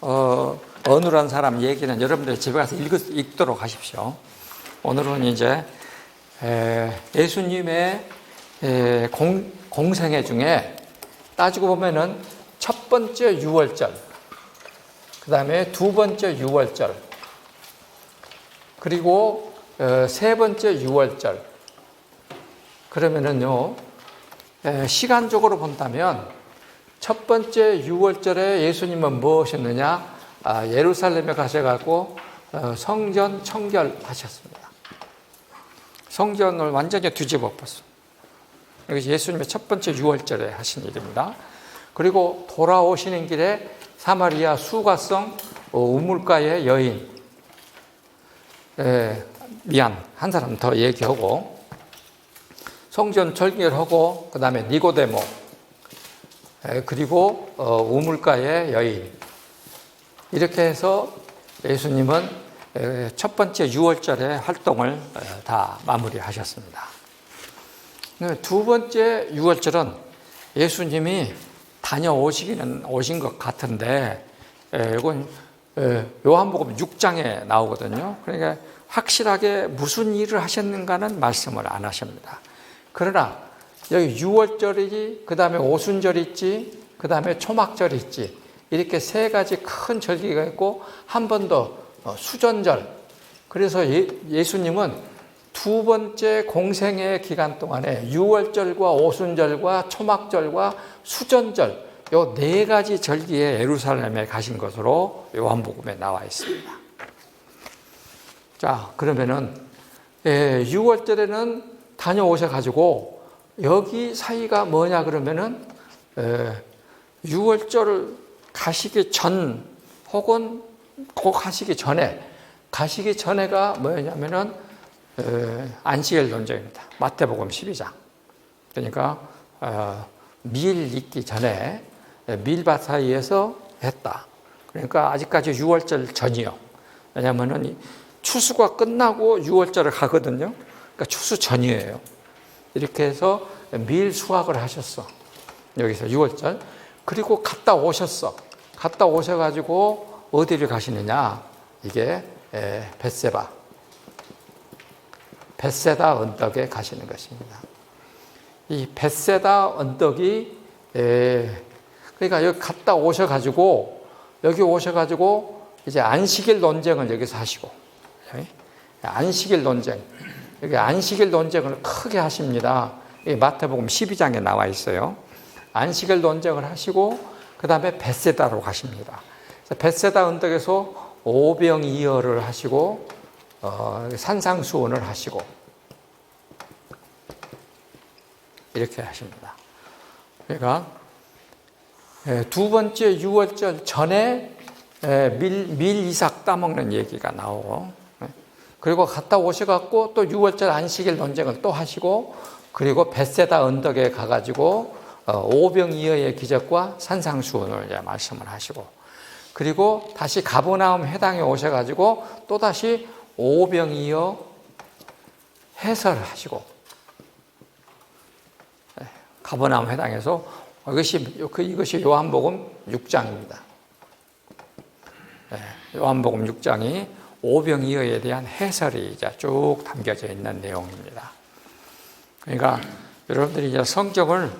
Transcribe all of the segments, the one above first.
어느한 사람 얘기는 여러분들 집에 가서 읽도록 하십시오. 오늘은 이제 예수님의 공생애 중에 따지고 보면은 첫 번째 유월절, 그 다음에 두 번째 유월절, 그리고 세 번째 유월절. 그러면은요, 시간적으로 본다면 첫 번째 유월절에 예수님은 무엇이었느냐? 예루살렘에 가셔가지고 성전 청결하셨습니다. 성전을 완전히 뒤집어 엎었어요. 이것이 예수님의 첫 번째 유월절에 하신 일입니다. 그리고 돌아오시는 길에 사마리아 수가성 우물가의 여인, 한 사람 더 얘기하고, 성전 철결하고, 그 다음에 니고데모, 그리고 우물가의 여인. 이렇게 해서 예수님은 첫 번째 유월절의 활동을 다 마무리하셨습니다. 두 번째 유월절은 예수님이 다녀오시기는 오신 것 같은데, 이건 요한복음 6장에 나오거든요. 그러니까 확실하게 무슨 일을 하셨는가는 말씀을 안 하십니다. 그러나 여기 유월절이지, 그 다음에 오순절 있지, 그 다음에 초막절 있지, 이렇게 세 가지 큰 절기가 있고, 한 번 더 수전절. 그래서 예수님은 두 번째 공생의 기간 동안에 유월절과 오순절과 초막절과 수전절, 요 네 가지 절기에 예루살렘에 가신 것으로 요한복음에 나와 있습니다. 자, 그러면은 유월절에는 다녀오셔가지고 여기 사이가 뭐냐 그러면은 유월절 가시기 전 혹은 꼭 가시기 전에가 뭐냐면은 안식일 논쟁입니다. 마태복음 12장. 그러니까 밀 있기 전에 밀밭 사이에서 했다. 그러니까 아직까지 유월절 전이요. 왜냐하면은 추수가 끝나고 유월절을 가거든요. 그러니까 추수 전이에요. 이렇게 해서 밀 수확을 하셨어. 여기서 유월절. 그리고 갔다 오셨어. 갔다 오셔가지고 어디를 가시느냐? 이게 벳세다 언덕에 가시는 것입니다. 이 벳세다 언덕이 그러니까 여기 갔다 오셔가지고 이제 안식일 논쟁을 여기서 하시고, 안식일 논쟁, 여기 안식일 논쟁을 크게 하십니다. 마태복음 12장에 나와 있어요. 안식일 논쟁을 하시고 그 다음에 벳세다로 가십니다. 벳세다 언덕에서 오병이어를 하시고 산상수훈을 하시고 이렇게 하십니다. 그러니까 두 번째 유월절 전에 밀 이삭 따먹는 얘기가 나오고, 그리고 갔다 오셔갖고 또 유월절 안식일 논쟁을 또 하시고, 그리고 벳세다 언덕에 가가지고 오병이어의 기적과 산상수훈을 말씀을 하시고, 그리고 다시 가버나움 해당에 오셔가지고 또 다시 오병이어 해설을 하시고, 가버나움 해당에서 이것이 요한복음 6장입니다. 요한복음 6장이 오병이어에 대한 해설이 이제 쭉 담겨져 있는 내용입니다. 그러니까 여러분들이 이제 성경을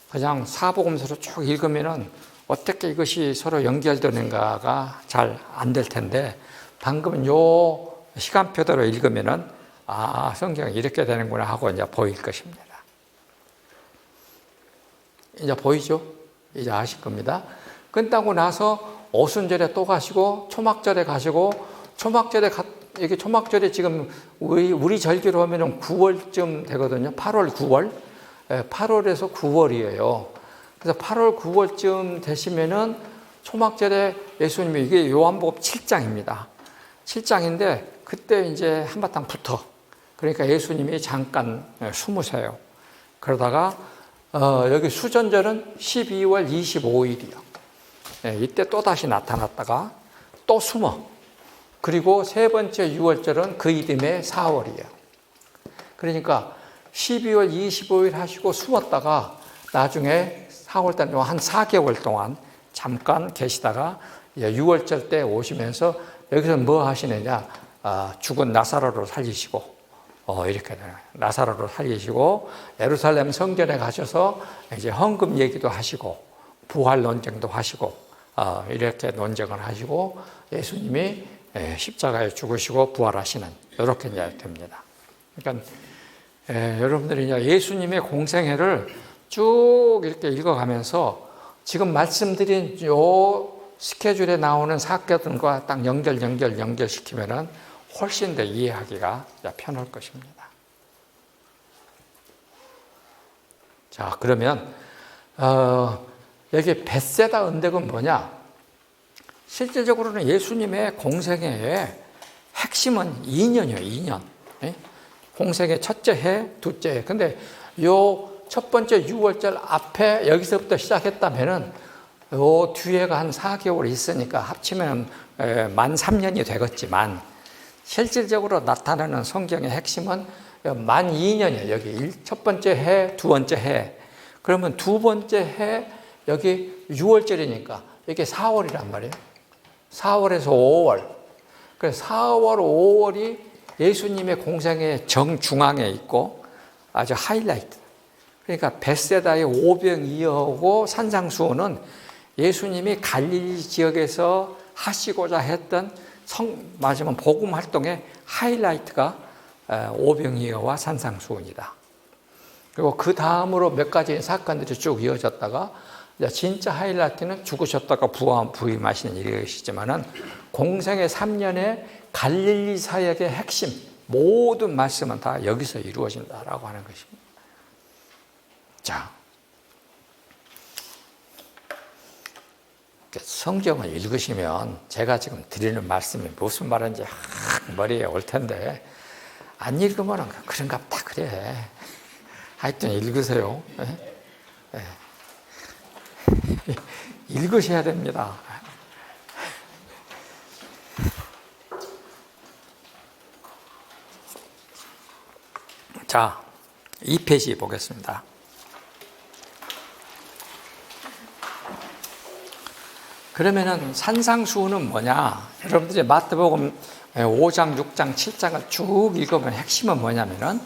그냥 사복음서로 쭉 읽으면은 어떻게 이것이 서로 연결되는가가 잘 안 될 텐데, 방금 요 시간표대로 읽으면은 성경이 이렇게 되는구나 하고 이제 보일 것입니다. 이제 보이죠? 이제 아실 겁니다. 끝나고 나서 오순절에 또 가시고, 초막절에 가시고, 이게 초막절에 지금 우리 절기로 하면은 9월쯤 되거든요. 8월, 9월. 8월에서 9월이에요. 그래서 8월, 9월쯤 되시면은 초막절에 예수님이, 이게 요한복음 7장입니다. 7장인데 그때 이제 한바탕 붙어. 그러니까 예수님이 잠깐 숨으세요. 그러다가 여기 수전절은 12월 25일이요. 이때 또 다시 나타났다가 또 숨어. 그리고 세 번째 유월절은 그 이듬해 4월이에요. 그러니까 12월 25일 하시고 숨었다가 나중에 4월달 한 4개월 동안 잠깐 계시다가 6월절 때 오시면서 여기서 뭐 하시느냐? 죽은 나사로를 살리시고, 이렇게 돼요. 나사로를 살리시고, 예루살렘 성전에 가셔서 이제 헌금 얘기도 하시고, 부활 논쟁도 하시고, 이렇게 논쟁을 하시고, 예수님이 십자가에 죽으시고 부활하시는, 이렇게 이제 됩니다. 그러니까, 여러분들이 이제 예수님의 공생애를 쭉 이렇게 읽어가면서 지금 말씀드린 요 스케줄에 나오는 사건과 딱 연결시키면은 훨씬 더 이해하기가 편할 것입니다. 자, 그러면, 여기 벳세다 언덕은 뭐냐? 실질적으로는 예수님의 공생애의 핵심은 2년이에요, 2년. 공생애 첫째 해, 둘째 해. 근데 요 첫 번째 6월절 앞에 여기서부터 시작했다면은 요 뒤에가 한 4개월 있으니까 합치면 만 3년이 되겠지만 실질적으로 나타나는 성경의 핵심은 만 2년이에요. 여기 첫 번째 해, 두 번째 해. 그러면 두 번째 해 여기 6월절이니까 이게 4월이란 말이에요. 4월에서 5월. 그래서 4월, 5월이 예수님의 공생의 정중앙에 있고 아주 하이라이트. 그러니까 벳세다의 오병이어하고 산상수훈은 예수님이 갈릴리 지역에서 하시고자 했던 말하자면 복음 활동의 하이라이트가 오병이어와 산상수훈이다. 그리고 그 다음으로 몇 가지 사건들이 쭉 이어졌다가 진짜 하이라이트는 죽으셨다가 부임하시는 일이시지만은 공생의 3년의 갈릴리 사역의 핵심 모든 말씀은 다 여기서 이루어진다라고 하는 것입니다. 자, 성경을 읽으시면 제가 지금 드리는 말씀이 무슨 말인지 머리에 올 텐데 안 읽으면 그런가 보다 그래. 하여튼 읽으세요. 읽으셔야 됩니다. 자, 2페이지 보겠습니다. 그러면은 산상수훈은 뭐냐? 여러분들이 마태복음 5장, 6장, 7장을 쭉 읽으면 핵심은 뭐냐면은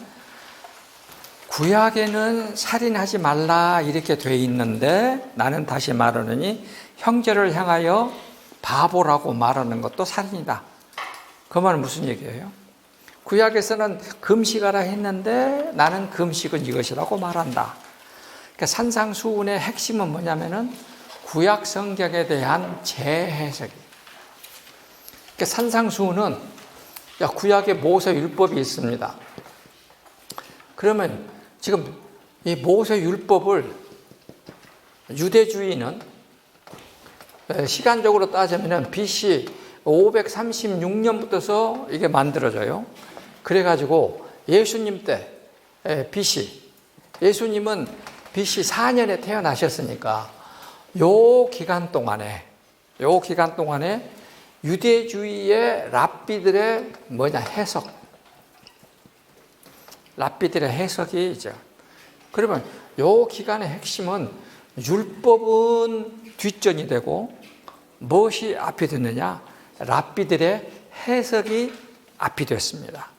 구약에는 살인하지 말라 이렇게 돼 있는데 나는 다시 말하느니 형제를 향하여 바보라고 말하는 것도 살인이다. 그 말은 무슨 얘기예요? 구약에서는 금식하라 했는데 나는 금식은 이것이라고 말한다. 그러니까 산상수훈의 핵심은 뭐냐면은 구약 성경에 대한 재해석이. 그러니까 산상수훈은 구약에 모세 율법이 있습니다. 그러면 지금 이 모세 율법을 유대주의는 시간적으로 따지면 BC 536년부터서 이게 만들어져요. 그래가지고 예수님 때 BC, 예수님은 BC 4년에 태어나셨으니까 요 기간 동안에 유대주의의 랍비들의 해석, 랍비들의 해석이죠. 그러면 요 기간의 핵심은 율법은 뒷전이 되고 무엇이 앞이 됐느냐? 랍비들의 해석이 앞이 됐습니다.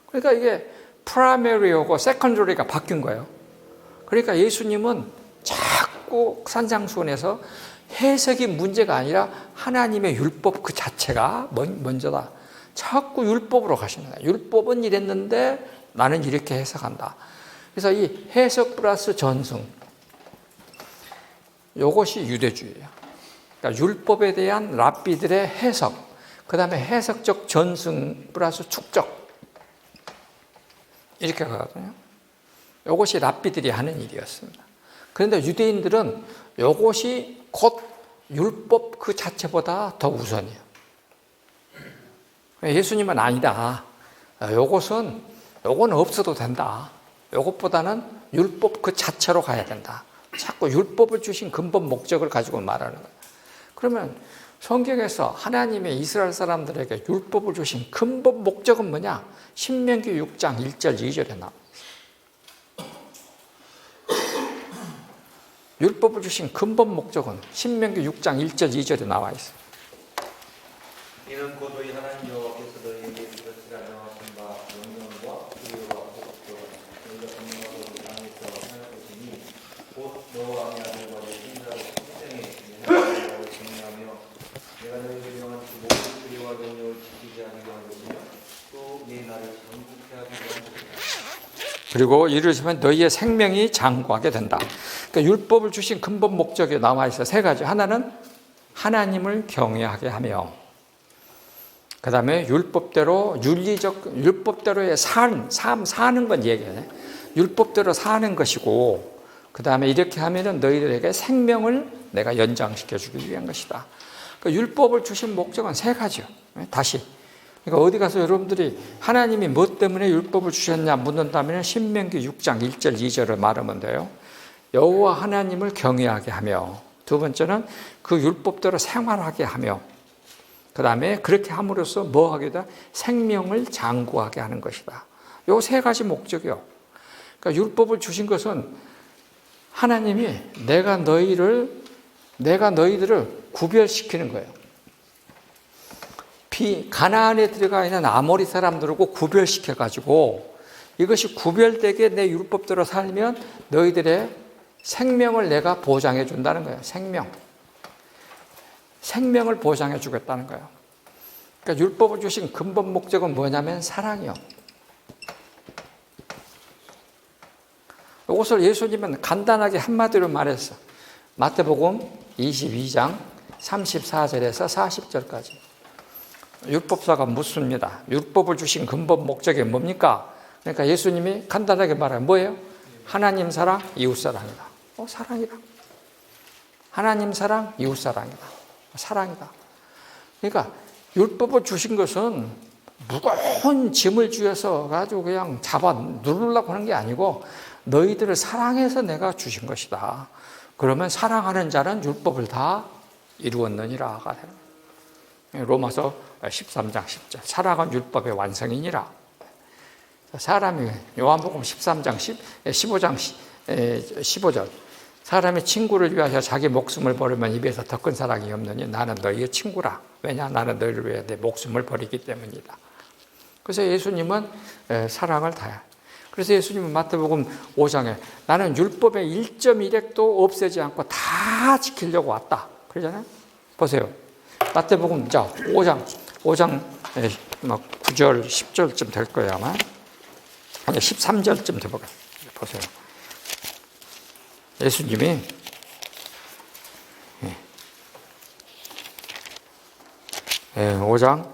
그러니까 이게 프라이머리하고 세컨더리가 바뀐 거예요. 그러니까 예수님은 자꾸 산상수훈에서 해석이 문제가 아니라 하나님의 율법 그 자체가 먼저다. 자꾸 율법으로 가시는 거예요. 율법은 이랬는데 나는 이렇게 해석한다. 그래서 이 해석 플러스 전승, 이것이 유대주의예요. 그러니까 율법에 대한 랍비들의 해석, 그 다음에 해석적 전승 플러스 축적, 이렇게 가거든요. 이것이 랍비들이 하는 일이었습니다. 그런데 유대인들은 이것이 곧 율법 그 자체보다 더 우선이에요. 예수님은 아니다. 요건 없어도 된다. 요것보다는 율법 그 자체로 가야 된다. 자꾸 율법을 주신 근본 목적을 가지고 말하는 거예요. 그러면 성경에서 하나님의 이스라엘 사람들에게 율법을 주신 근본 목적은 뭐냐? 신명기 6장 1절 2절에 나와 있어요. 율법을 주신 근본 목적은 신명기 6장 1절 2절에 나와 있어요. 이는 고도의 하나님 여호와께서 너희에게 주셨으라 명하신 바 영광과 기회와 복과 너희가 건너가서 땅에서 행할 것이니 곧 너와 네 아들과 네 손자로 평생에 내 하나님을 정리하며 내가 너희에게 명한 그 모든 기회와 명령을 지키게 하기 위한 것이며 또 네 나를 정복해 하기 위한 것이다. 그리고 이루시면 너희의 생명이 장구하게 된다. 그러니까 율법을 주신 근본 목적이 나와 있어 세 가지. 하나는 하나님을 경외하게 하며, 그 다음에 율법대로의 삶 사는 건 얘기해. 율법대로 사는 것이고, 그 다음에 이렇게 하면은 너희들에게 생명을 내가 연장시켜 주기 위한 것이다. 그러니까 율법을 주신 목적은 세 가지요. 다시. 그러니까 어디 가서 여러분들이 하나님이 뭐 때문에 율법을 주셨냐 묻는다면 신명기 6장 1절 2절을 말하면 돼요. 여호와 하나님을 경외하게 하며, 두 번째는 그 율법대로 생활하게 하며, 그 다음에 그렇게 함으로써 뭐 하게 돼? 생명을 장구하게 하는 것이다. 요 세 가지 목적이요. 그러니까 율법을 주신 것은 하나님이 내가 너희들을 구별시키는 거예요. 가나안에 들어가 있는 아모리 사람들하고 구별시켜가지고 이것이 구별되게 내 율법대로 살면 너희들의 생명을 내가 보장해 준다는 거예요. 생명을 보장해 주겠다는 거예요. 그러니까 율법을 주신 근본 목적은 뭐냐면 사랑이요. 이것을 예수님은 간단하게 한마디로 말했어. 마태복음 22장 34절에서 40절까지. 율법사가 묻습니다. 율법을 주신 근본 목적이 뭡니까? 그러니까 예수님이 간단하게 말하면 뭐예요? 하나님 사랑, 이웃 사랑이다. 사랑이다. 하나님 사랑, 이웃 사랑이다. 사랑이다. 그러니까 율법을 주신 것은 무거운 짐을 쥐어서 가지고 그냥 잡아 누르려고 하는 게 아니고 너희들을 사랑해서 내가 주신 것이다. 그러면 사랑하는 자는 율법을 다 이루었느니라가 되는 거예요. 로마서 13장 10절. 사랑은 율법의 완성이니라. 사람이 요한복음 13장 15장 15절. 사람이 친구를 위하여 자기 목숨을 버리면 입에서 더 큰 사랑이 없느니 나는 너희의 친구라. 왜냐? 나는 너희를 위해 내 목숨을 버리기 때문이다. 그래서 예수님은 사랑을 다해. 그래서 예수님은 마태복음 5장에 나는 율법의 1.1획도 없애지 않고 다 지키려고 왔다. 그러잖아요. 보세요. 마태복음 5장 9절 10절쯤 될 거예요 아마. 아니 13절쯤 돼보세요. 보세요. 예수님이 5장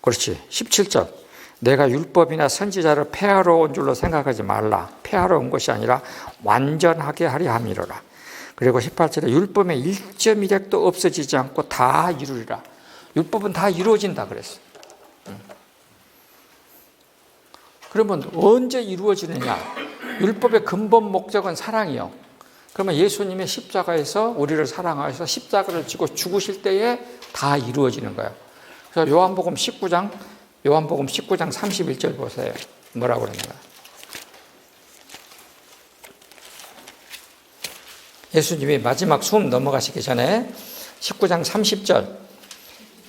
그렇지 17절 내가 율법이나 선지자를 폐하러 온 줄로 생각하지 말라. 폐하러 온 것이 아니라 완전하게 하려 함이로라. 그리고 18절에 율법의 1.1획도 없어지지 않고 다 이루리라. 율법은 다 이루어진다 그랬어요. 그러면 언제 이루어지느냐? 율법의 근본 목적은 사랑이요. 그러면 예수님의 십자가에서 우리를 사랑하셔서 십자가를 지고 죽으실 때에 다 이루어지는 거예요. 그래서 요한복음 19장 31절 보세요. 뭐라고 그러는가? 예수님이 마지막 숨 넘어가시기 전에 19장 30절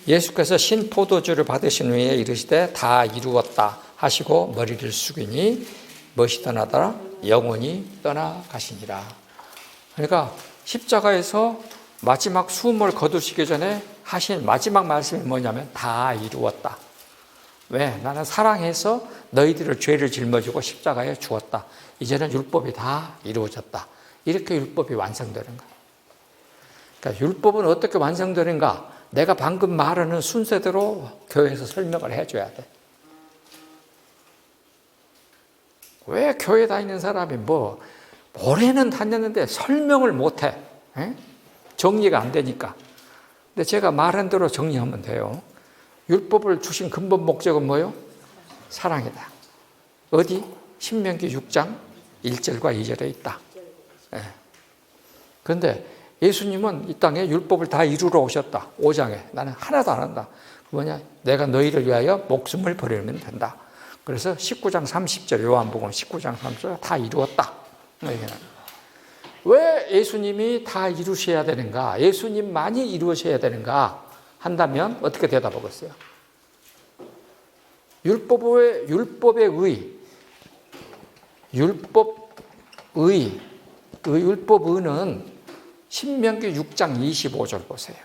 예수께서 신포도주를 받으신 후에 이르시되 다 이루었다 하시고 머리를 숙이니 무엇이 떠나더라? 영혼이 떠나가시니라. 그러니까 십자가에서 마지막 숨을 거두시기 전에 하신 마지막 말씀이 뭐냐면 다 이루었다. 왜? 나는 사랑해서 너희들을 죄를 짊어지고 십자가에 주었다. 이제는 율법이 다 이루어졌다. 이렇게 율법이 완성되는 거예요. 그러니까 율법은 어떻게 완성되는가? 내가 방금 말하는 순서대로 교회에서 설명을 해줘야 돼. 왜 교회 다니는 사람이 오래는 다녔는데 설명을 못해? 정리가 안 되니까. 근데 제가 말한 대로 정리하면 돼요. 율법을 주신 근본 목적은 뭐예요? 사랑이다. 어디? 신명기 6장 1절과 2절에 있다. 그런데 예수님은 이 땅에 율법을 다 이루러 오셨다. 5장에. 나는 하나도 안 한다. 뭐냐? 내가 너희를 위하여 목숨을 버리면 된다. 그래서 19장 30절, 요한복음 19장 30절 다 이루었다. 왜 예수님이 다 이루셔야 되는가? 예수님만이 이루셔야 되는가? 한다면 어떻게 대답하겠어요? 율법의는 신명기 6장 25절 보세요.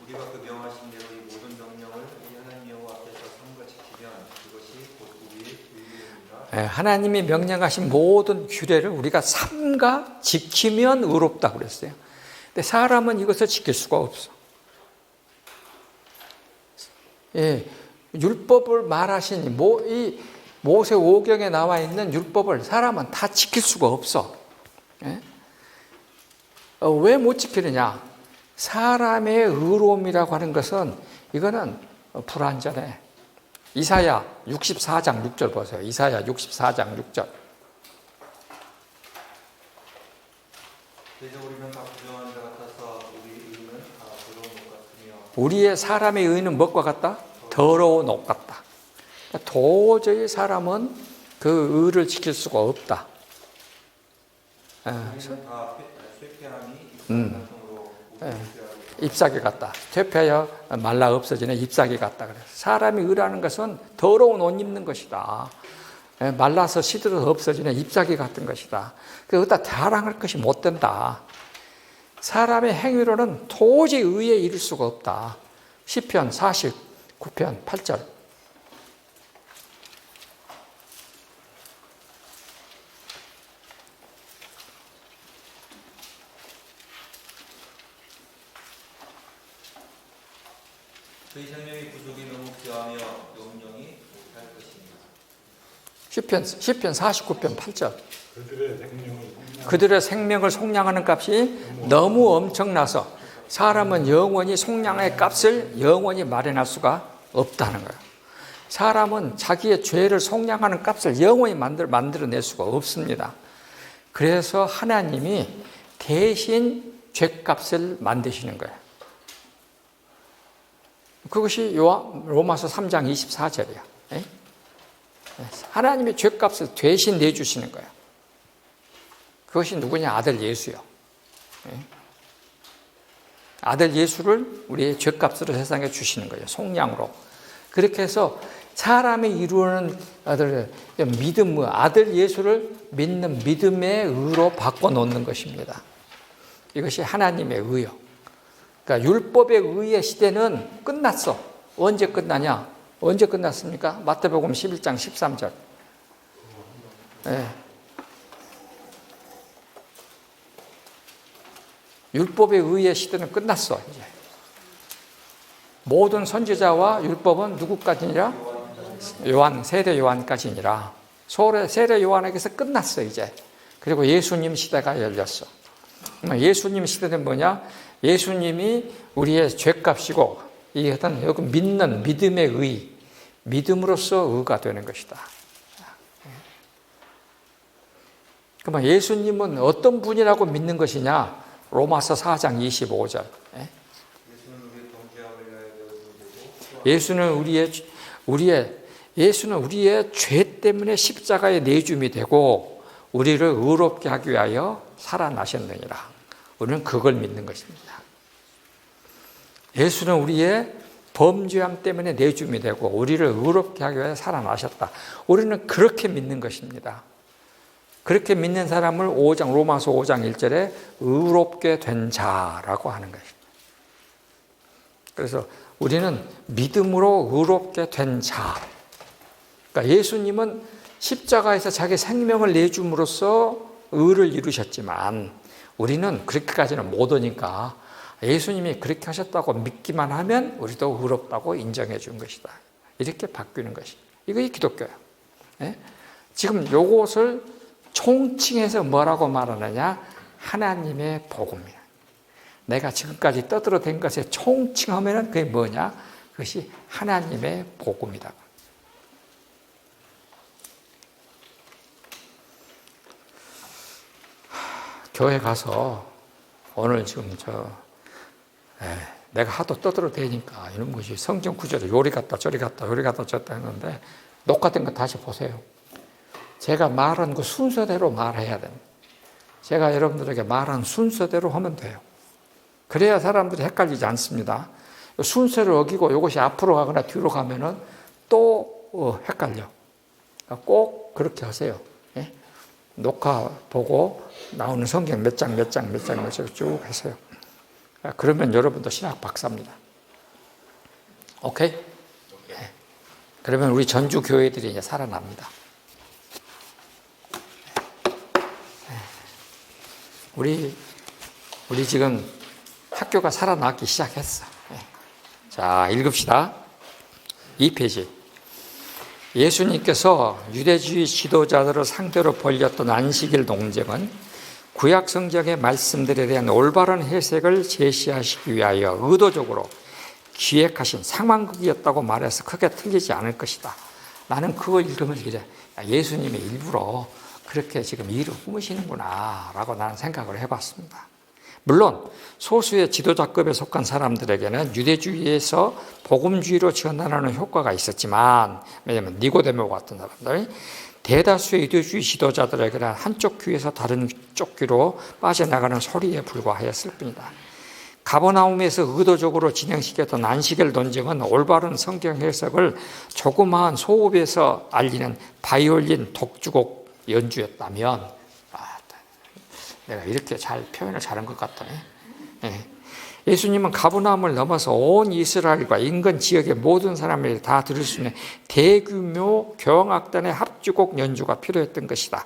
우리가 그 명하신 대로 이 모든 명령을 우리 하나님 여호와 앞에서 삼가 지키면 그것이 곧 우리의 의입니다. 하나님이 명령하신 모든 규례를 우리가 삼가 지키면 의롭다고 그랬어요. 근데 사람은 이것을 지킬 수가 없어. 율법을 말하신 이 모세오경에 나와 있는 율법을 사람은 다 지킬 수가 없어. 왜 못 지키느냐? 사람의 의로움이라고 하는 것은 이거는 불완전해. 이사야 64장 6절 보세요. 이사야 64장 6절. 그래서 우리는 다 부정한 자 같아서 우리 의는 다 더러운 것 같으며 우리의 사람의 의는 무엇과 같다? 더러운 옷 같다. 도저히 사람은 그 의를 지킬 수가 없다. 우리는 다 쇠퇴함이 입상으로 잎사귀 같다. 퇴폐하여 말라 없어지는 잎사귀 같다. 그래서 사람이 의라는 것은 더러운 옷 입는 것이다. 말라서 시들어서 없어지는 잎사귀 같은 것이다. 그러다 자랑할 것이 못 된다. 사람의 행위로는 도저히 의에 이를 수가 없다. 시편 49편 8절. 그의 생명의 부족이 너무 귀하며 영영이 못할 것입니다. 시편 49편 8절. 그들의 생명을 속량하는 값이 너무 엄청나서 사람은 영원히 속량의 값을 영원히 마련할 수가 없다는 거예요. 사람은 자기의 죄를 속량하는 값을 영원히 만들어낼 수가 없습니다. 그래서 하나님이 대신 죄값을 만드시는 거예요. 그것이 로마서 3장 24절이야. 하나님이 죄값을 대신 내주시는 거예요. 그것이 누구냐? 아들 예수요. 아들 예수를 우리의 죄값으로 세상에 주시는 거예요. 속량으로. 그렇게 해서 사람이 이루는 믿음, 아들 예수를 믿는 믿음의 의로 바꿔놓는 것입니다. 이것이 하나님의 의요. 그러니까 율법의 의의 시대는 끝났어. 언제 끝나냐? 언제 끝났습니까? 마태복음 11장 13절. 율법의 의의 시대는 끝났어. 이제 모든 선지자와 율법은 누구까지니라? 세례 요한까지니라. 세례 요한에게서 끝났어 이제. 그리고 예수님 시대가 열렸어. 예수님 시대는 뭐냐? 예수님이 우리의 죄값이고 이 어떤 여기 믿는 믿음의 의, 믿음으로써 의가 되는 것이다. 그러면 예수님은 어떤 분이라고 믿는 것이냐? 로마서 4장 25절. 예수는 우리의 죄 때문에 십자가에 내줌이 되고 우리를 의롭게 하기 위하여 살아나셨느니라. 우리는 그걸 믿는 것입니다. 예수는 우리의 범죄함 때문에 내줌이 되고 우리를 의롭게 하기 위하여 살아나셨다. 우리는 그렇게 믿는 것입니다. 그렇게 믿는 사람을 로마서 5장 1절에 의롭게 된 자라고 하는 것입니다. 그래서 우리는 믿음으로 의롭게 된 자. 그러니까 예수님은 십자가에서 자기 생명을 내줌으로써 의를 이루셨지만 우리는 그렇게까지는 못 오니까 예수님이 그렇게 하셨다고 믿기만 하면 우리도 의롭다고 인정해 준 것이다. 이렇게 바뀌는 것입니다. 이것이 기독교예요. 지금 요것을 총칭해서 뭐라고 말하느냐? 하나님의 복음이야. 내가 지금까지 떠들어댄 것에 총칭하면 그게 뭐냐? 그것이 하나님의 복음이다. 교회 가서 오늘 지금 내가 하도 떠들어대니까 이런 것이 성경 구절을 요리 갔다 저리 갔다 요리 갔다 저리 갔다 했는데 녹화된 거 다시 보세요. 제가 말한 그 순서대로 말해야 됩니다. 제가 여러분들에게 말한 순서대로 하면 돼요. 그래야 사람들이 헷갈리지 않습니다. 순서를 어기고 이것이 앞으로 가거나 뒤로 가면은 또 헷갈려. 꼭 그렇게 하세요. 예? 녹화 보고 나오는 성경 몇 장 쭉 하세요. 그러면 여러분도 신학 박사입니다. 오케이? 예. 그러면 우리 전주 교회들이 이제 살아납니다. 우리 지금 학교가 살아나기 시작했어. 자, 읽읍시다. 2페이지. 예수님께서 유대주의 지도자들을 상대로 벌였던 안식일 논쟁은 구약 성경의 말씀들에 대한 올바른 해석을 제시하시기 위하여 의도적으로 기획하신 상황극이었다고 말해서 크게 틀리지 않을 것이다. 나는 그걸 읽으면서 이래, 예수님이 일부러 그렇게 지금 일을 꾸미시는구나 라고 나는 생각을 해봤습니다. 물론 소수의 지도자급에 속한 사람들에게는 유대주의에서 복음주의로 전환하는 효과가 있었지만, 왜냐하면 니고데모 같은 사람들, 대다수의 유대주의 지도자들에게는 한쪽 귀에서 다른 쪽 귀로 빠져나가는 소리에 불과하였을 뿐이다. 가버나움에서 의도적으로 진행시켰던 안식일 논쟁은 올바른 성경 해석을 조그마한 소읍에서 알리는 바이올린 독주곡 연주였다면, 내가 이렇게 잘 표현을 잘한 것 같다네. 예수님은 가버나움을 넘어서 온 이스라엘과 인근 지역의 모든 사람들이 다 들을 수 있는 대규모 교향악단의 합주곡 연주가 필요했던 것이다.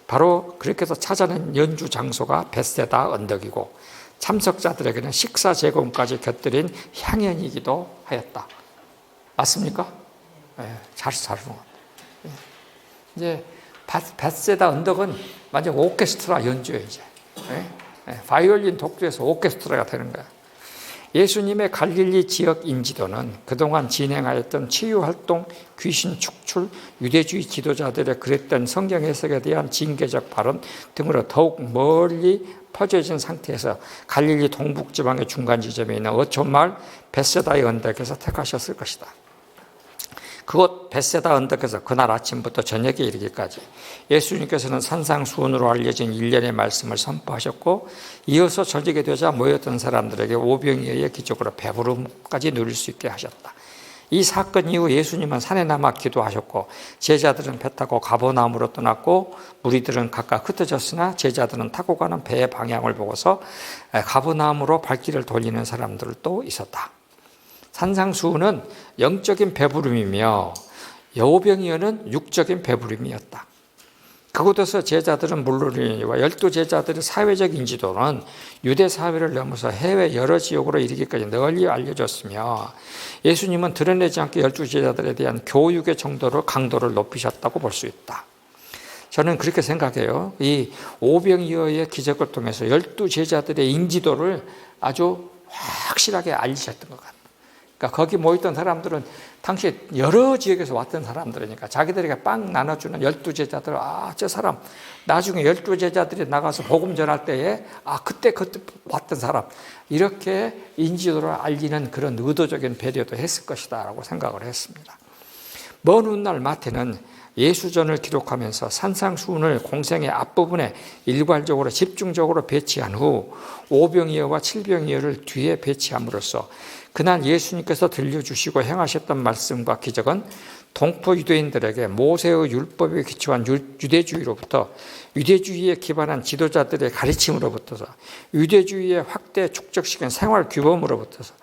바로 그렇게 해서 찾아낸 연주 장소가 벳세다 언덕이고 참석자들에게는 식사 제공까지 곁들인 향연이기도 하였다. 맞습니까? 잘하는 것 같아요. 이제 벳세다 언덕은 완전 오케스트라 연주예요, 이제. 바이올린 독주에서 오케스트라가 되는 거야. 예수님의 갈릴리 지역 인지도는 그동안 진행하였던 치유활동, 귀신 축출, 유대주의 지도자들의 그랬던 성경 해석에 대한 징계적 발언 등으로 더욱 멀리 퍼져진 상태에서 갈릴리 동북지방의 중간 지점에 있는 어촌마을 벳세다의 언덕에서 택하셨을 것이다. 그곳 벳세다 언덕에서 그날 아침부터 저녁에 이르기까지 예수님께서는 산상수훈으로 알려진 일련의 말씀을 선포하셨고, 이어서 저녁이 되자 모였던 사람들에게 오병이어의 기적으로 배부름까지 누릴 수 있게 하셨다. 이 사건 이후 예수님은 산에 남아 기도하셨고, 제자들은 배 타고 가버나움으로 떠났고, 무리들은 각각 흩어졌으나 제자들은 타고 가는 배의 방향을 보고서 가버나움으로 발길을 돌리는 사람들도 있었다. 산상수훈은 영적인 배부름이며 오병이어는 육적인 배부름이었다. 그곳에서 제자들은 물론이와 12제자들의 사회적 인지도는 유대 사회를 넘어서 해외 여러 지역으로 이르기까지 널리 알려졌으며, 예수님은 드러내지 않게 12제자들에 대한 교육의 정도로 강도를 높이셨다고 볼 수 있다. 저는 그렇게 생각해요. 이 오병이어의 기적을 통해서 12제자들의 인지도를 아주 확실하게 알리셨던 것 같아요. 그러니까 거기 모였던 사람들은 당시 여러 지역에서 왔던 사람들이니까 자기들에게 빵 나눠주는 12제자들, 저 사람 나중에 12제자들이 나가서 복음 전할 때에 그때 왔던 사람, 이렇게 인지도를 알리는 그런 의도적인 배려도 했을 것이다 라고 생각을 했습니다. 먼 훗날 마태는 예수전을 기록하면서 산상수훈을 공생의 앞부분에 일괄적으로 집중적으로 배치한 후 오병이어와 칠병이어를 뒤에 배치함으로써 그날 예수님께서 들려주시고 행하셨던 말씀과 기적은 동포 유대인들에게 모세의 율법에 기초한 유대주의로부터, 유대주의에 기반한 지도자들의 가르침으로부터서, 유대주의의 확대 축적시킨 생활 규범으로부터서,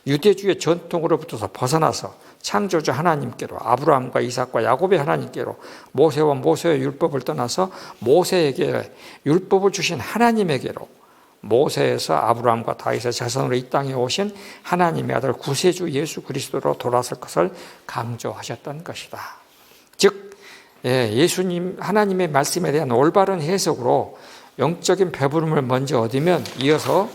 유대주의의 전통으로부터서 벗어나서 창조주 하나님께로, 아브라함과 이삭과 야곱의 하나님께로, 모세와 모세의 율법을 떠나서 모세에게 율법을 주신 하나님에게로, 모세에서 아브라함과 다윗의 자손으로 이 땅에 오신 하나님의 아들 구세주 예수 그리스도로 돌아설 것을 강조하셨던 것이다. 즉 예수님 하나님의 말씀에 대한 올바른 해석으로 영적인 배부름을 먼저 얻으면 이어서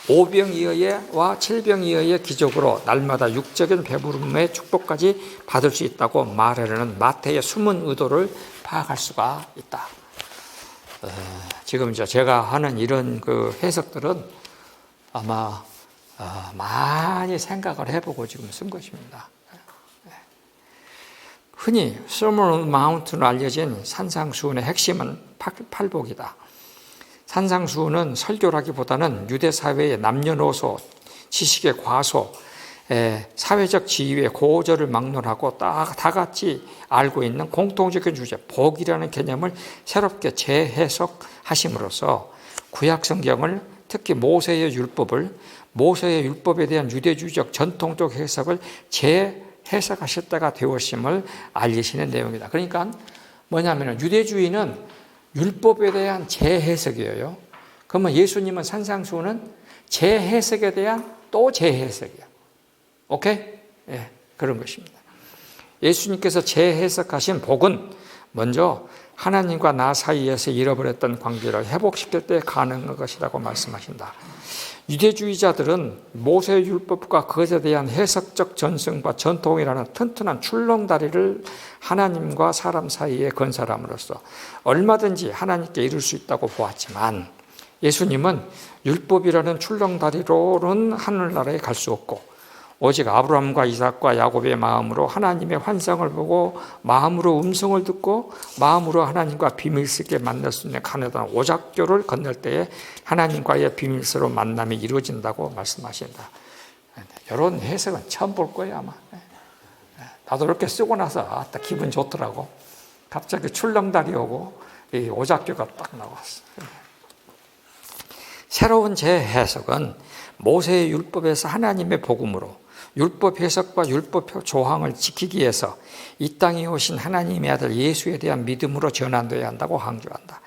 오병이어와 칠병이어의 기적으로 날마다 육적인 배부름의 축복까지 받을 수 있다고 말하려는 마태의 숨은 의도를 파악할 수가 있다. 지금 제가 하는 이런 그 해석들은 아마 많이 생각을 해보고 지금 쓴 것입니다. 흔히 서먼 온 마운트로 알려진 산상수훈의 핵심은 팔복이다. 산상수훈은 설교라기보다는 유대 사회의 남녀노소, 지식의 과소, 사회적 지위의 고저를 막론하고 다 같이 알고 있는 공통적인 주제, 복이라는 개념을 새롭게 재해석하심으로써 구약 성경을, 특히 모세의 율법에 대한 유대주의적 전통적 해석을 재해석하실 때가 되었음을 알리시는 내용이다. 그러니까 뭐냐면 유대주의는 율법에 대한 재해석이에요. 그러면 예수님은 산상수훈은 재해석에 대한 또 재해석이야. 오케이? 예, 그런 것입니다. 예수님께서 재해석하신 복은 먼저 하나님과 나 사이에서 잃어버렸던 관계를 회복시킬 때 가능한 것이라고 말씀하신다. 유대주의자들은 모세의 율법과 그것에 대한 해석적 전승과 전통이라는 튼튼한 출렁다리를 하나님과 사람 사이에 건설함으로써 얼마든지 하나님께 이룰 수 있다고 보았지만, 예수님은 율법이라는 출렁다리로는 하늘나라에 갈 수 없고 오직 아브라함과 이삭과 야곱의 마음으로 하나님의 환상을 보고 마음으로 음성을 듣고 마음으로 하나님과 비밀스럽게 만날 수 있는 가느다란 오작교를 건널 때에 하나님과의 비밀스러운 만남이 이루어진다고 말씀하신다. 이런 해석은 처음 볼 거예요 아마. 나도 이렇게 쓰고 나서 딱 기분 좋더라고. 갑자기 출렁다리 오고 이 오작교가 딱 나왔어. 새로운 재해석은 모세의 율법에서 하나님의 복음으로 율법 해석과 율법 조항을 지키기 위해서 이 땅에 오신 하나님의 아들 예수에 대한 믿음으로 전환되어야 한다고 강조한다.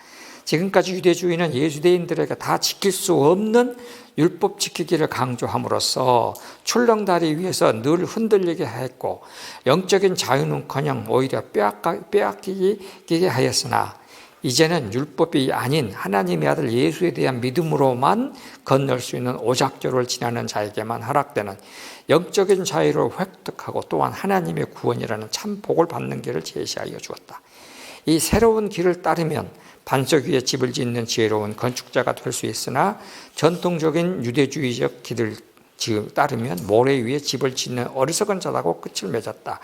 지금까지 유대주의는 유대인들에게 다 지킬 수 없는 율법 지키기를 강조함으로써 출렁다리 위에서 늘 흔들리게 했고 영적인 자유는커녕 오히려 빼앗기게 하였으나, 이제는 율법이 아닌 하나님의 아들 예수에 대한 믿음으로만 건널 수 있는 오작교를 지나는 자에게만 허락되는 영적인 자유를 획득하고 또한 하나님의 구원이라는 참 복을 받는 길을 제시하여 주었다. 이 새로운 길을 따르면 반석 위에 집을 짓는 지혜로운 건축자가 될 수 있으나, 전통적인 유대주의적 길을 따르면 모래 위에 집을 짓는 어리석은 자라고 끝을 맺었다.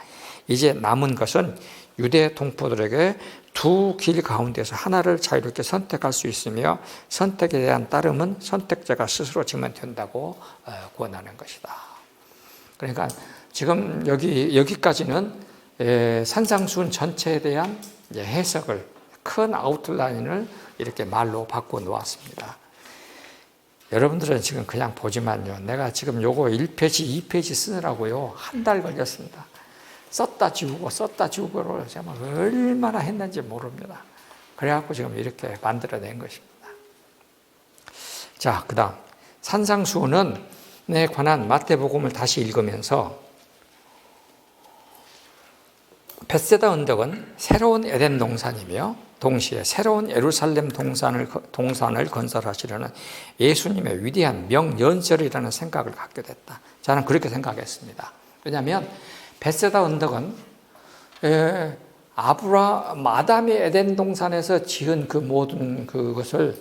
이제 남은 것은 유대 동포들에게 두 길 가운데서 하나를 자유롭게 선택할 수 있으며 선택에 대한 따름은 선택자가 스스로 지면 된다고 권하는 것이다. 그러니까 지금 여기까지는 산상수훈 전체에 대한 해석을, 큰 아웃라인을 이렇게 말로 바꿔 놓았습니다. 여러분들은 지금 그냥 보지만요, 내가 지금 요거 1페이지, 2페이지 쓰느라고요 한 달 걸렸습니다. 썼다 지우고를 정말 얼마나 했는지 모릅니다. 그래갖고 지금 이렇게 만들어낸 것입니다. 자, 그 다음 산상수훈에 관한 마태복음을 다시 읽으면서, 벳세다 언덕은 새로운 에덴 동산이며 동시에 새로운 예루살렘 동산을 건설하시려는 예수님의 위대한 명연설이라는 생각을 갖게 됐다. 저는 그렇게 생각했습니다. 왜냐하면 벳세다 언덕은 아담의 에덴 동산에서 지은 그 모든 그것을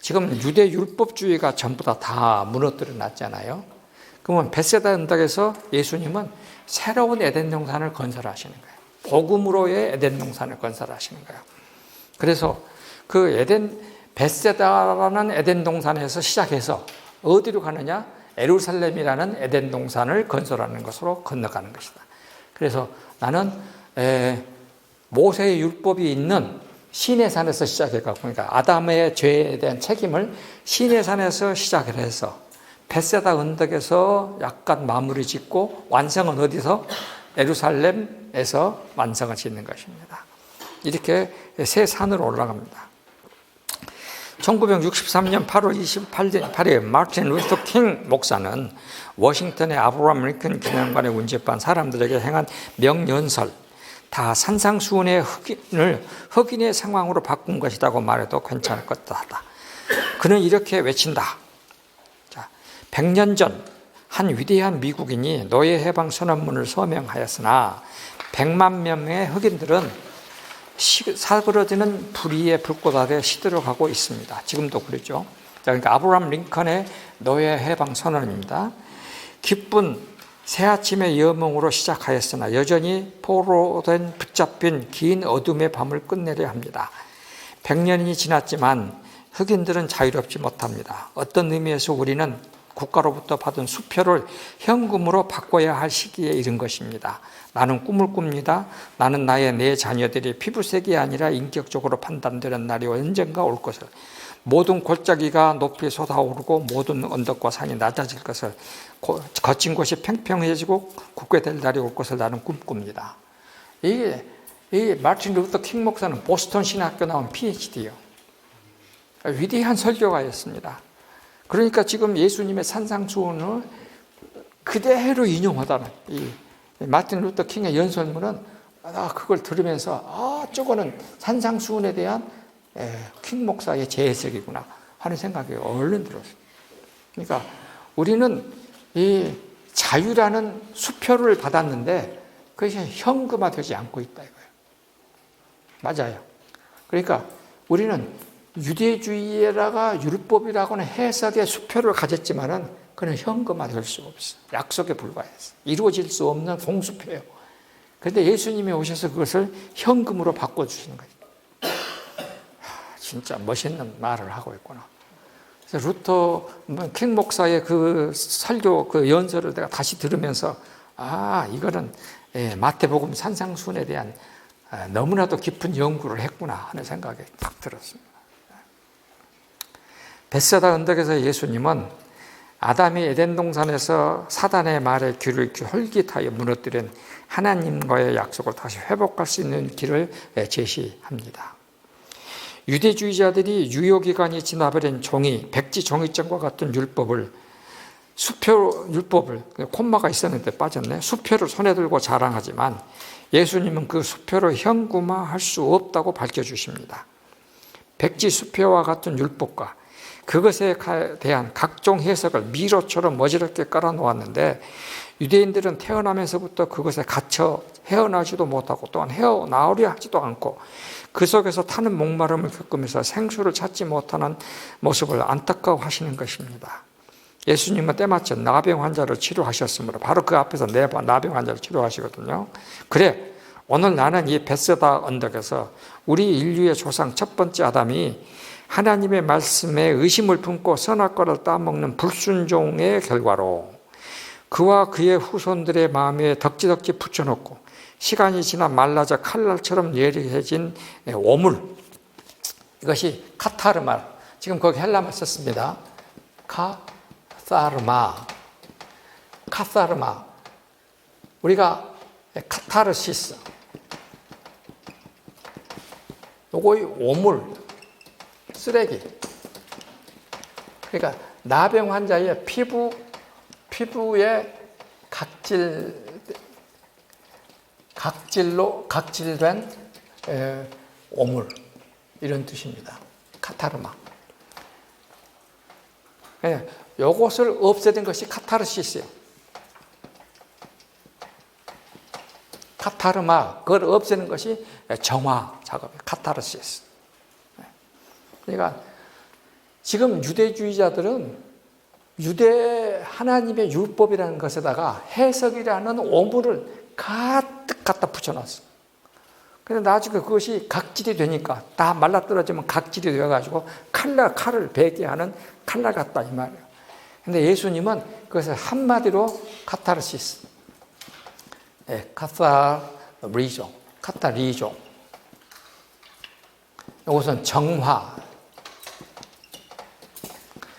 지금 유대 율법주의가 전부 다 무너뜨려 놨잖아요. 그러면 벳세다 언덕에서 예수님은 새로운 에덴 동산을 건설하시는 거예요. 복음으로의 에덴 동산을 건설하시는 거예요. 그래서 그 벳세다라는 에덴 동산에서 시작해서 어디로 가느냐? 예루살렘이라는 에덴 동산을 건설하는 것으로 건너가는 것이다. 그래서 나는 모세의 율법이 있는 시내산에서 시작해가지고, 그러니까 아담의 죄에 대한 책임을 시내산에서 시작을 해서 벳세다 언덕에서 약간 마무리 짓고 완성은 어디서? 예루살렘에서 완성을 짓는 것입니다. 이렇게 세 산으로 올라갑니다. 1963년 8월 28일 마틴 루터 킹 목사는 워싱턴의 아브라함 링컨 기념관에 운집한 사람들에게 행한 명연설, 다 산상수훈의 흑인의 상황으로 바꾼 것이라고 말해도 괜찮을 것 같다. 그는 이렇게 외친다. 100년 전 한 위대한 미국인이 노예 해방 선언문을 서명하였으나 100만 명의 흑인들은 사그러지는 불의의 불꽃 아래 시들어가고 있습니다. 지금도 그렇죠. 그러니까 아브라함 링컨의 노예 해방 선언입니다. 기쁜 새 아침의 여몽으로 시작하였으나 여전히 포로된 붙잡힌 긴 어둠의 밤을 끝내려 합니다. 100년이 지났지만 흑인들은 자유롭지 못합니다. 어떤 의미에서 우리는 국가로부터 받은 수표를 현금으로 바꿔야 할 시기에 이른 것입니다. 나는 꿈을 꿉니다. 나는 나의 내 자녀들이 피부색이 아니라 인격적으로 판단되는 날이 언젠가 올 것을, 모든 골짜기가 높이 솟아오르고 모든 언덕과 산이 낮아질 것을, 거친 곳이 평평해지고 굳게 될 날이 올 것을 나는 꿈꿉니다. 이 마틴 루터 킹 목사는 보스턴 신학교 나온 PhD요. 위대한 설교가였습니다. 그러니까 지금 예수님의 산상수훈을 그대로 인용하다는 이 마틴 루터 킹의 연설문은 그걸 들으면서 저거는 산상수훈에 대한 킹 목사의 재해석이구나 하는 생각이 얼른 들었어요. 그러니까 우리는 이 자유라는 수표를 받았는데 그것이 현금화되지 않고 있다 이거예요. 맞아요. 그러니까 우리는 유대주의라가 율법이라고는 해석의 수표를 가졌지만은 그는 현금화될 수가 없어요. 약속에 불과해서 이루어질 수 없는 공수표예요. 그런데 예수님이 오셔서 그것을 현금으로 바꿔주시는 거예요. 진짜 멋있는 말을 하고 있구나. 그래서 루터 킹 목사의 그 설교 그 연설을 내가 다시 들으면서 이거는 마태복음 산상수훈에 대한 너무나도 깊은 연구를 했구나 하는 생각이 딱 들었습니다. 벳세다 언덕에서 예수님은 아담이 에덴 동산에서 사단의 말에 귀를 홀깃하여 무너뜨린 하나님과의 약속을 다시 회복할 수 있는 길을 제시합니다. 유대주의자들이 유효기간이 지나버린 종이, 백지 종이장과 같은 율법을 콤마가 있었는데 빠졌네. 수표를 손에 들고 자랑하지만 예수님은 그 수표를 현금화할 수 없다고 밝혀주십니다. 백지 수표와 같은 율법과 그것에 대한 각종 해석을 미로처럼 어지럽게 깔아놓았는데 유대인들은 태어나면서부터 그것에 갇혀 헤어나지도 못하고 또한 헤어나오려 하지도 않고 그 속에서 타는 목마름을 겪으면서 생수를 찾지 못하는 모습을 안타까워하시는 것입니다. 예수님은 때마침 나병 환자를 치료하셨으므로 바로 그 앞에서 나병 환자를 치료하시거든요. 그래, 오늘 나는 이 벳세다 언덕에서 우리 인류의 조상 첫 번째 아담이 하나님의 말씀에 의심을 품고 선악과를 따먹는 불순종의 결과로 그와 그의 후손들의 마음에 덕지덕지 붙여놓고 시간이 지나 말라져 칼날처럼 예리해진 오물, 이것이 카타르마, 지금 거기 헬라말 썼습니다. 카타르마. 우리가 카타르시스, 요거의 오물, 쓰레기. 그러니까 나병 환자의 피부에 각질된 오물, 이런 뜻입니다. 카타르마. 요것을 없애는 것이 카타르시스예요. 카타르마, 그걸 없애는 것이 정화 작업이에요. 카타르시스. 그러니까 지금 유대주의자들은 유대 하나님의 율법이라는 것에다가 해석이라는 오물을 가득 갖다 붙여놨어요. 그런데 나중에 그것이 각질이 되니까 다 말라떨어지면 각질이 되어가지고 칼을 베게 하는 칼날 같다 이 말이에요. 그런데 예수님은 그것을 한마디로 카타르시스, 카타리조. 이것은 정화.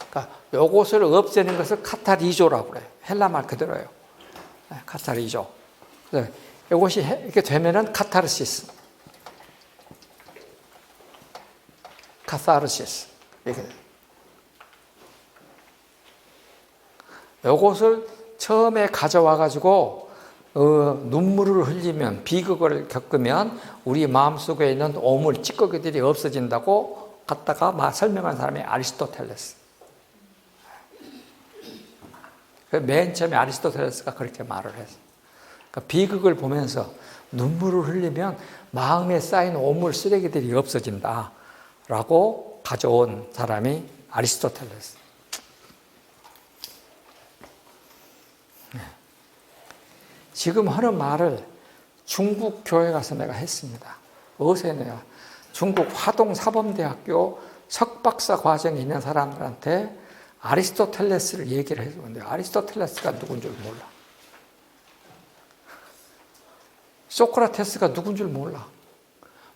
그러니까 이것을 없애는 것을 카타리조라고 그래요. 헬라말 그대로예요. 카타리조. 이것이 이렇게 되면은 카타르시스. 이렇게. 이것을 처음에 가져와가지고 눈물을 흘리면, 비극을 겪으면 우리 마음속에 있는 오물, 찌꺼기들이 없어진다고 갖다가 설명한 사람이 아리스토텔레스. 맨 처음에 아리스토텔레스가 그렇게 말을 했어요. 그러니까 비극을 보면서 눈물을 흘리면 마음에 쌓인 오물, 쓰레기들이 없어진다라고 가져온 사람이 아리스토텔레스. 지금 하는 말을 중국 교회 가서 내가 했습니다. 어디서 했냐? 중국 화동사범대학교 석박사 과정에 있는 사람들한테 아리스토텔레스를 얘기를 해주는데 아리스토텔레스가 누군 줄 몰라. 소크라테스가 누군 줄 몰라.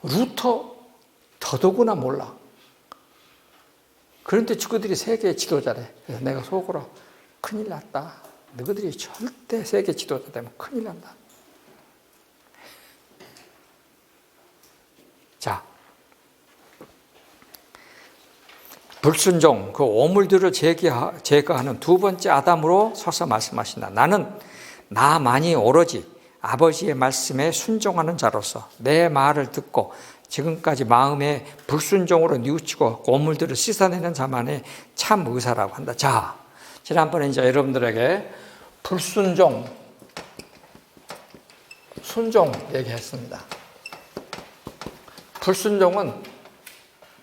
루터 더더구나 몰라. 그런데 그들이 세계 지도자래. 그래서 내가 속으로 큰일 났다. 너희들이 절대 세계 지도자 되면 큰일 난다. 자, 불순종, 그 오물들을 제거하는 두 번째 아담으로 서서 말씀하신다. 나는 나만이 오로지 아버지의 말씀에 순종하는 자로서 내 말을 듣고 지금까지 마음에 불순종으로 뉘우치고 오물들을 씻어내는 자만의 참 의사라고 한다. 자, 지난번에 이제 여러분들에게 불순종, 순종 얘기했습니다. 불순종은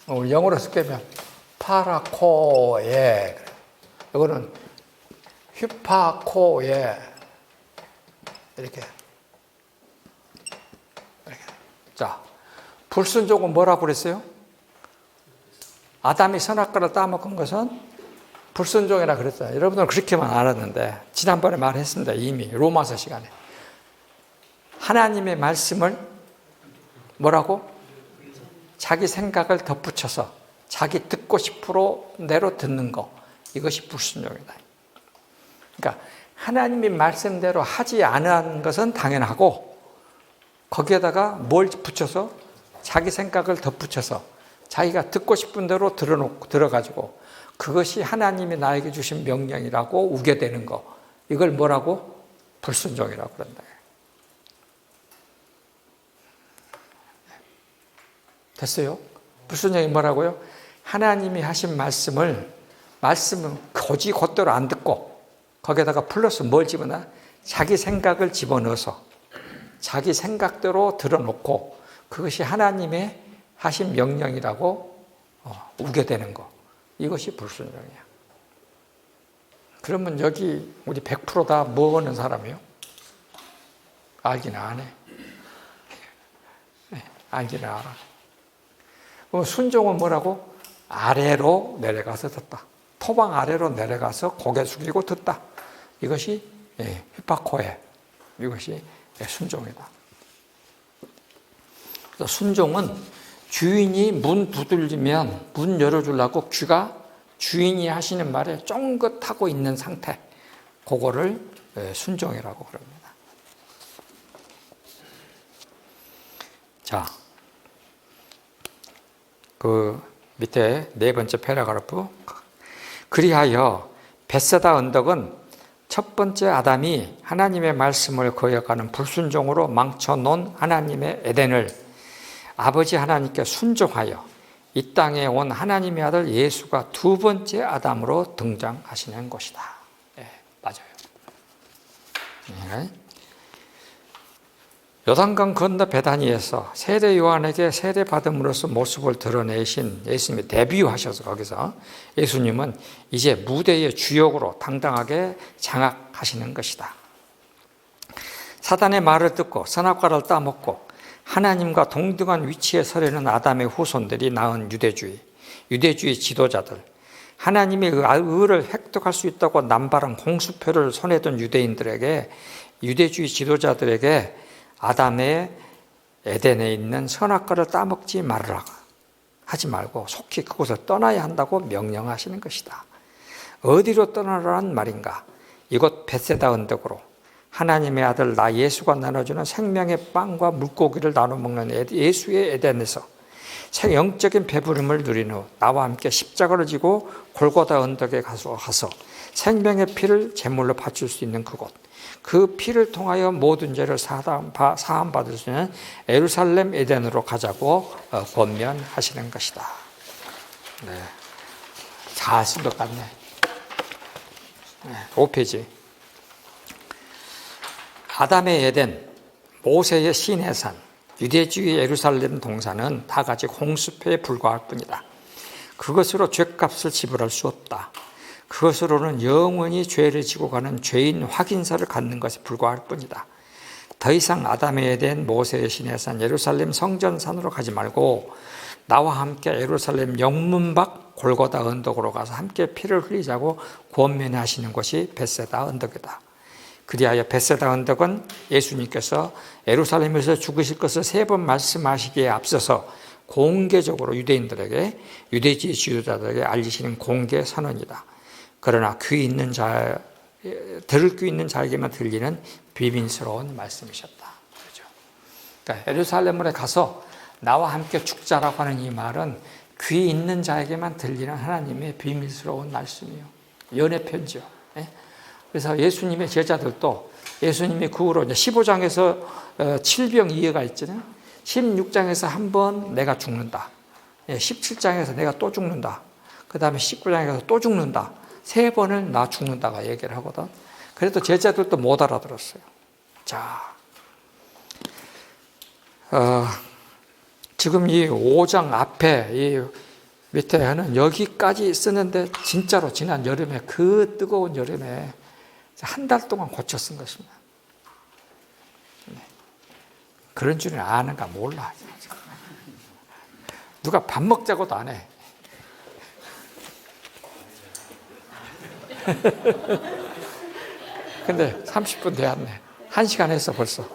우리 영어로 쓰면 파라코에, 이거는 휘파코에, 이렇게. 자, 불순종은 뭐라고 그랬어요? 아담이 선악과를 따먹은 것은 불순종이라 그랬어요. 여러분들은 그렇게만 알았는데 지난번에 말했습니다. 이미 로마서 시간에. 하나님의 말씀을 뭐라고? 자기 생각을 덧붙여서 자기 듣고 싶은 대로 듣는 거, 이것이 불순종이다. 그러니까 하나님의 말씀대로 하지 않은 것은 당연하고 거기에다가 뭘 붙여서 자기 생각을 덧붙여서 자기가 듣고 싶은 대로 들어가지고 그것이 하나님이 나에게 주신 명령이라고 우겨대는 거, 이걸 뭐라고? 불순종이라고 그런다. 됐어요? 불순종이 뭐라고요? 하나님이 하신 말씀은 거지 곧대로 안 듣고 거기에다가 플러스 뭘 집어넣어? 자기 생각을 집어넣어서 자기 생각대로 들어놓고 그것이 하나님의 하신 명령이라고 우겨대는 거, 이것이 불순종이야. 그러면 여기 우리 100% 다 뭐 하는 사람이요? 알기는 안 해. 알기는 알아. 그럼 순종은 뭐라고? 아래로 내려가서 듣다. 토방 아래로 내려가서 고개 숙이고 듣다. 이것이 휘파코에, 이것이 순종이다. 그래서 순종은 주인이 문 두들리면 문 열어주려고 귀가 주인이 하시는 말에 쫑긋하고 있는 상태, 그거를 순종이라고 그럽니다. 자, 그 밑에 네 번째 패러그래프. 그리하여 벳세다 언덕은 첫 번째 아담이 하나님의 말씀을 거역하는 불순종으로 망쳐놓은 하나님의 에덴을 아버지 하나님께 순종하여 이 땅에 온 하나님의 아들 예수가 두 번째 아담으로 등장하시는 것이다. 네, 맞아요. 네. 요단강 건너 베다니에서 세례 요한에게 세례 받음으로써 모습을 드러내신 예수님이 데뷔하셔서 거기서 예수님은 이제 무대의 주역으로 당당하게 장악하시는 것이다. 사단의 말을 듣고 선악과를 따먹고 하나님과 동등한 위치에 서려는 아담의 후손들이 낳은 유대주의 지도자들, 하나님의 의를 획득할 수 있다고 남발한 공수표를 손에 든 유대주의 지도자들에게 아담의 에덴에 있는 선악과를 따먹지 말으라 하지 말고 속히 그곳을 떠나야 한다고 명령하시는 것이다. 어디로 떠나라는 말인가? 이곳 벳세다 언덕으로 하나님의 아들 나 예수가 나눠주는 생명의 빵과 물고기를 나눠 먹는 예수의 에덴에서 영적인 배부름을 누린 후 나와 함께 십자가를 지고 골고다 언덕에 가서 생명의 피를 제물로 바칠 수 있는 그곳, 그 피를 통하여 모든 죄를 사함받을 수 있는 예루살렘 에덴으로 가자고 권면하시는 것이다. 네. 잘 쓴 것 같네. 5페이지. 아담의 에덴, 모세의 시내산, 유대주의 예루살렘 동산은 다 같이 홍수표에 불과할 뿐이다. 그것으로 죄값을 지불할 수 없다. 그것으로는 영원히 죄를 지고 가는 죄인 확인서를 갖는 것에 불과할 뿐이다. 더 이상 아담의 에덴 모세의 신의 산 예루살렘 성전산으로 가지 말고 나와 함께 예루살렘 영문 밖 골고다 언덕으로 가서 함께 피를 흘리자고 권면하시는 곳이 벳세다 언덕이다. 그리하여 벳세다 언덕은 예수님께서 예루살렘에서 죽으실 것을 3번 말씀하시기에 앞서서 공개적으로 유대인들에게, 유대지 지도자들에게 알리시는 공개 선언이다. 그러나 들을 귀 있는 자에게만 들리는 비밀스러운 말씀이셨다. 그렇죠? 그러니까 예루살렘에 가서 나와 함께 죽자라고 하는 이 말은 귀 있는 자에게만 들리는 하나님의 비밀스러운 말씀이에요. 연애 편지요. 그래서 예수님의 제자들도 예수님이 그 후로 15장에서 7병 이해가 있잖아요. 16장에서 한 번 내가 죽는다. 17장에서 내가 또 죽는다. 그 다음에 19장에서 또 죽는다. 3번을 나 죽는다가 얘기를 하거든. 그래도 제자들도 못 알아들었어요. 자, 지금 이 5장 앞에 이 밑에 하는 여기까지 쓰는데 진짜로 지난 여름에 그 뜨거운 여름에 한 달 동안 고쳐 쓴 것입니다. 그런 줄은 아는가 몰라. 누가 밥 먹자고도 안 해. 근데 30분 되었네. 1시간 했어 벌써.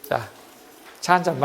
자, 차 한 잔